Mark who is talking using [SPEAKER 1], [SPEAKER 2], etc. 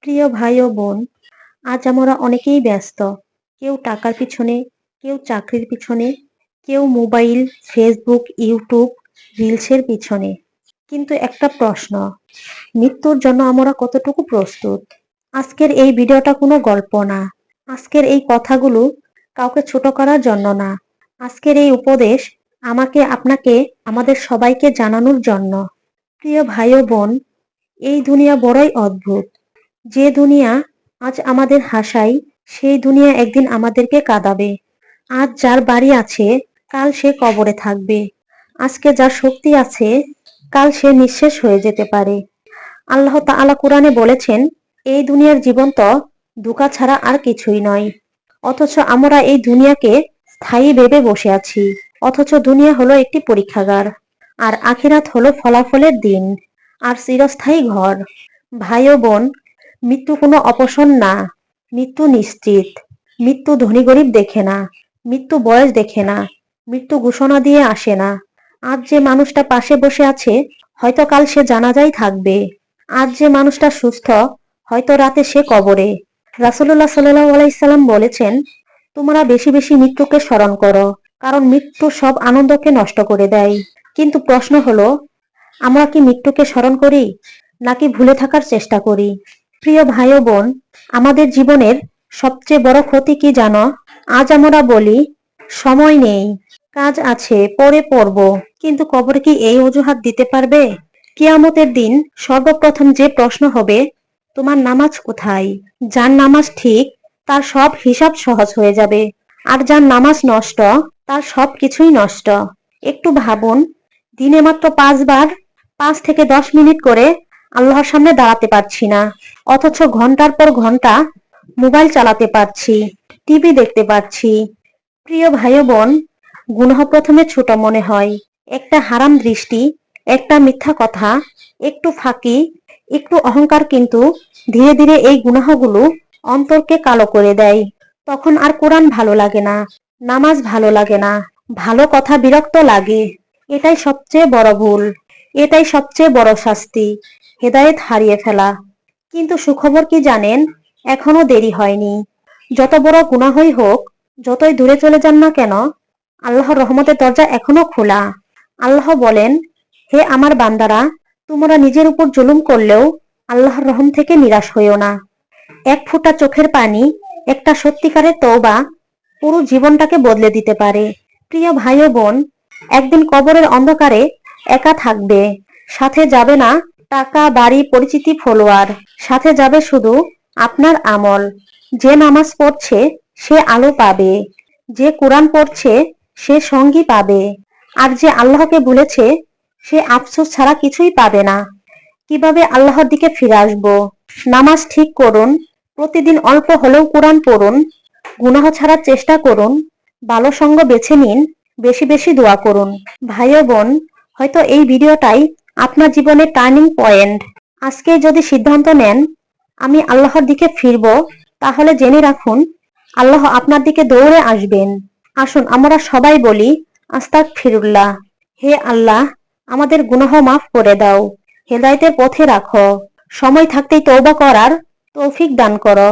[SPEAKER 1] প্রিয় ভাই ও বোন, আজ আমরা অনেকেই ব্যস্ত। কেউ টাকার পিছনে, কেউ চাকরির পিছনে, কেউ মোবাইল, ফেসবুক, ইউটিউব, রিলসের পিছনে। কিন্তু একটা প্রশ্ন, মৃত্যুর জন্য আমরা কতটুকু প্রস্তুত? আজকের এই ভিডিওটা কোনো গল্প না। আজকের এই কথাগুলো কাউকে ছোট করার জন্য না। আজকের এই উপদেশ আমাকে, আপনাকে, আমাদের সবাইকে জানানোর জন্য। প্রিয় ভাই ও বোন, এই দুনিয়া বড়ই অদ্ভুত। যে দুনিয়া আজ আমাদের হাসায়, সেই দুনিয়া একদিন আমাদেরকে কাঁদাবে। আজ যার বাড়ি আছে, কাল সে কবরে থাকবে। আজকে যার শক্তি আছে, কাল সে নিঃশেষ হয়ে যেতে পারে। আল্লাহ তাআলা কুরআনে বলেছেন, এই দুনিয়ার জীবন তো ধোঁকা ছাড়া আর কিছুই নয়। অথচ আমরা এই দুনিয়াকে স্থায়ী ভেবে বসে আছি। অথচ দুনিয়া হলো একটি পরীক্ষাগার, আর আখিরাত হলো ফলাফলের দিন, আর চিরস্থায়ী ঘর। ভাই ও বোন, মৃত্যু কোনো অপশন না। মৃত্যু নিশ্চিত। মৃত্যু ধনী গরিব দেখে না। মৃত্যু বয়স দেখে না। মৃত্যু ঘোষণা দিয়ে আসে না। আজ যে মানুষটা পাশে বসে আছে, হয়তো কাল সে জানাজায় থাকবে। আজ যে মানুষটা সুস্থ, হয়তো রাতে সে কবরে। রাসূলুল্লাহ সাল্লাল্লাহু আলাইহি সাল্লাম বলেছেন, তোমরা বেশি বেশি মৃত্যুকে স্মরণ করো, কারণ মৃত্যু সব আনন্দকে নষ্ট করে দেয়। কিন্তু প্রশ্ন হলো, আমরা কি মৃত্যুকে স্মরণ করি, নাকি ভুলে থাকার চেষ্টা করি? প্রিয় ভাই ও বোন, আমাদের জীবনের সবচেয়ে বড় ক্ষতি কি জানো? আজ আমরা বলি, সময় নেই, কাজ আছে, পরে পড়ব। কিন্তু কবর কি এই অজুহাত দিতে পারবে? কিয়ামতের দিন সর্বপ্রথম যে প্রশ্ন হবে, তোমার নামাজ কোথায়? যার নামাজ ঠিক, তার সব হিসাব সহজ হয়ে যাবে। আর যার নামাজ নষ্ট, তার সব কিছুই নষ্ট। একটু ভাবুন, দিনে মাত্র 5 বার, 5 থেকে 10 মিনিট করে আল্লাহর সামনে দাঁড়াতে পারছি না, অথচ ঘন্টার পর ঘন্টা মোবাইল চালাতে পারছি, টিভি দেখতে পারছি। প্রিয় ভাই ও বোন, গুনাহ প্রথমে ছোট মনে হয়। একটা হারাম দৃষ্টি, একটা মিথ্যা কথা, একটু ফাঁকি, একটু অহংকার, কিন্তু ধীরে ধীরে এই গুনাহগুলো অন্তরকে কালো করে দেয়। তখন আর কোরআন ভালো লাগে না, নামাজ ভালো লাগে না, ভালো কথা বিরক্ত লাগে। এটাই সবচেয়ে বড় ভুল। এটাই সবচেয়ে বড় শাস্তি, হেদায়েত হারিয়ে ফেলা। কিন্তু সুখবর কি জানেন? এখনো দেরি হয়নি। যত বড় গুনাহই হোক, যতই দূরে চলে যান না কেন, আল্লাহর রহমতের দরজা এখনো খোলা। আল্লাহ বলেন, হে আমার বান্দারা, তোমরা নিজের উপর জুলুম করলেও আল্লাহর রহম থেকে নিরাশ হইও না। এক ফোঁটা চোখের পানি, একটা সত্যিকারের তওবা পুরো জীবনটাকে বদলে দিতে পারে। প্রিয় ভাই ও বোন, একদিন কবরের অন্ধকারে একা থাকবে। সাথে যাবে না টাকা, বাড়ি, পরিচিতি, ফলোয়ার। সাথে যাবে শুধু আপনার আমল। যে নামাজ পড়ছে সে আলো পাবে, যে কোরআন পড়ছে সে সঙ্গী পাবে, আর যে আল্লাহকে ভুলেছে সে আফসোস ছাড়া কিছুই পাবে না। কিভাবে আল্লাহর দিকে ফিরে আসবো? নামাজ ঠিক করুন, প্রতিদিন অল্প হলেও কোরআন পড়ুন, গুনাহ ছাড়ার চেষ্টা করুন, ভালো সঙ্গ বেছে নিন, বেশি বেশি দোয়া করুন। ভাই ও বোন, হয়তো এই ভিডিওটাই আপনার জীবনের টার্নিং পয়েন্ট। আজকে যদি সিদ্ধান্ত নেন, আমি আল্লাহর দিকে ফিরব, তাহলে জেনে রাখুন, আল্লাহ আপনার দিকে দৌড়ে আসবেন। আসুন আমরা সবাই বলি, আস্তাগফিরুল্লাহ। হে আল্লাহ, আমাদের গুনাহ মাফ করে দাও, হেদায়েতের পথে রাখো, সময় থাকতেই তওবা করার তৌফিক দান করো।